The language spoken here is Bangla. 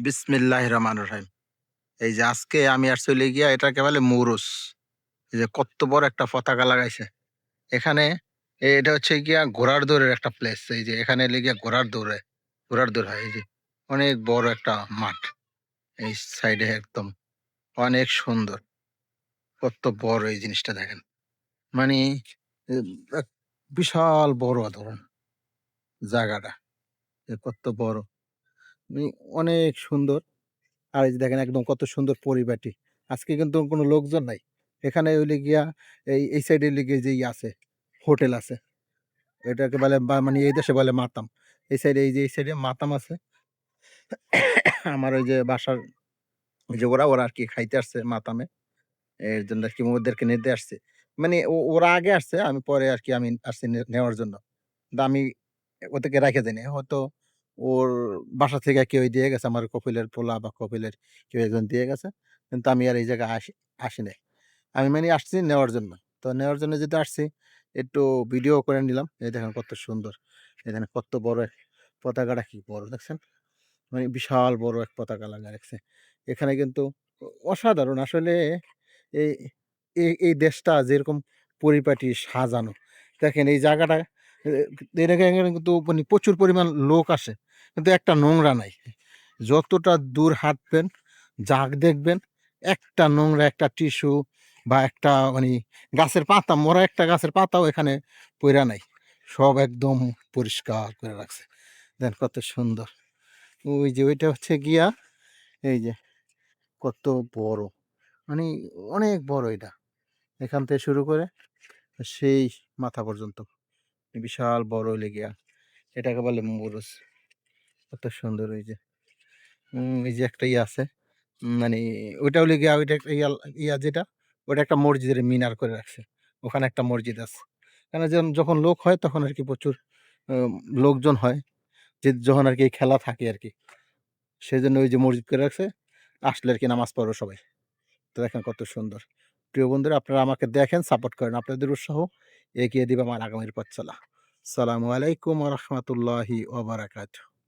বিসমিল্লাহির রহমানির রহিম। এই যে আজকে আমি আসছি হইলে গিয়া এটাকে বলে মৌরুস। এই যে কত্ত বড় একটা পতাকা লাগাইছে। এখানে এটা হচ্ছে গিয়া ঘোড়ার দৌড়ের একটা প্লেস। এই যে এখানে হইলে গিয়া ঘোড়ার দৌড় হয়। এই যে অনেক বড় একটা মাঠ। এই সাইডে একদম অনেক সুন্দর। কত্ত বড় এই জিনিসটা দেখেন। মানি এ এক বিশাল বড় ধরুন জায়গাটা। কত্ত বড়। মানে অনেক সুন্দর। আর এই যে দেখেন একদম কত সুন্দর পরিপাটি। আজকে কিন্তু কোনো লোকজন নাই। এখানে হইলে গিয়া এই সাইডে হইলে গিয়ে যে আছে, হোটেল আছে। এটাকে বলে মানে এই দেশে বলে মাতাম। এই সাইডে এই সাইডে মাতাম আছে। আমার ওই যে বাসার ওই যে ওরা আরকি খাইতে আসছে মাতামে। এর জন্য আরকি ওদেরকে নিতে আসছে। মানে ওরা আগে আসছে, আমি পরে আরকি আমি আসছি নেওয়ার জন্য। কিন্তু আমি ওদেরকে রাইখা যাইনি। হয়তো ওর বাসা থেকে কেউ দিয়ে গেছে, আমার কফিলের পোলা বা কফিলের কেউ একজন দিয়ে গেছে। কিন্তু আমি আর এই জায়গায় আসি নাই। আমি মানে আসছি নেওয়ার জন্য। তো নেওয়ার জন্য যেহেতু আসছি, একটু ভিডিও করে নিলাম। এই দেখেন কত সুন্দর। এখানে কত বড় পতাকাটা কি বড় দেখছেন? মানে বিশাল বড় এক পতাকা লাগায় রাখছে। এখানে কিন্তু অসাধারণ আসলে এই এই দেশটা যেরকম পরিপাটি সাজানো। দেখেন এই জায়গাটা এ এখানে কিন্তু মানে প্রচুর পরিমাণ লোক আসে। কিন্তু একটা নোংরা নাই। যতটা দূর হাঁটবেন, দেখবেন, একটা নোংরা একটা টিস্যু বা একটা মানে গাছের পাতা, মরা একটা গাছের পাতাও এখানে পইড়া নাই। সব একদম পরিষ্কার করে রাখছে। দেখেন কত সুন্দর। ওই যে ওইটা হচ্ছে গিয়া এই যে কত বড়। মানে অনেক বড় এটা। এখান থেকে শুরু করে সেই মাথা পর্যন্ত। বিশাল বড় হইলে গিয়া এটাকে বলে মুরুস। কত সুন্দর ওই যে। এই যে একটা ইয়ে আছে। মানে ওইটা হইলে গিয়া ওইটা একটা ইয়া যেটা, ওটা একটা মসজিদের মিনার করে রাখছে। ওখানে একটা মসজিদ আছে। কেন যখন লোক হয় তখন আরকি প্রচুর আ লোকজন হয়। যখন আরকি এই খেলা থাকে আরকি। সেজন্য ওই যে মসজিদ করে রাখছে। আসলে আরকি নামাজ পড়বে সবাই। তো দেখেন কত সুন্দর। প্রিয় বন্ধুরা, আপনারা আমাকে দেখেন, সাপোর্ট করেন। আপনাদের উৎসাহ এগিয়ে দিবে আমার আগামীর পথ চলা। আসসালামু আলাইকুম ওয়া রাহমাতুল্লাহি ওয়া বারাকাতুহু।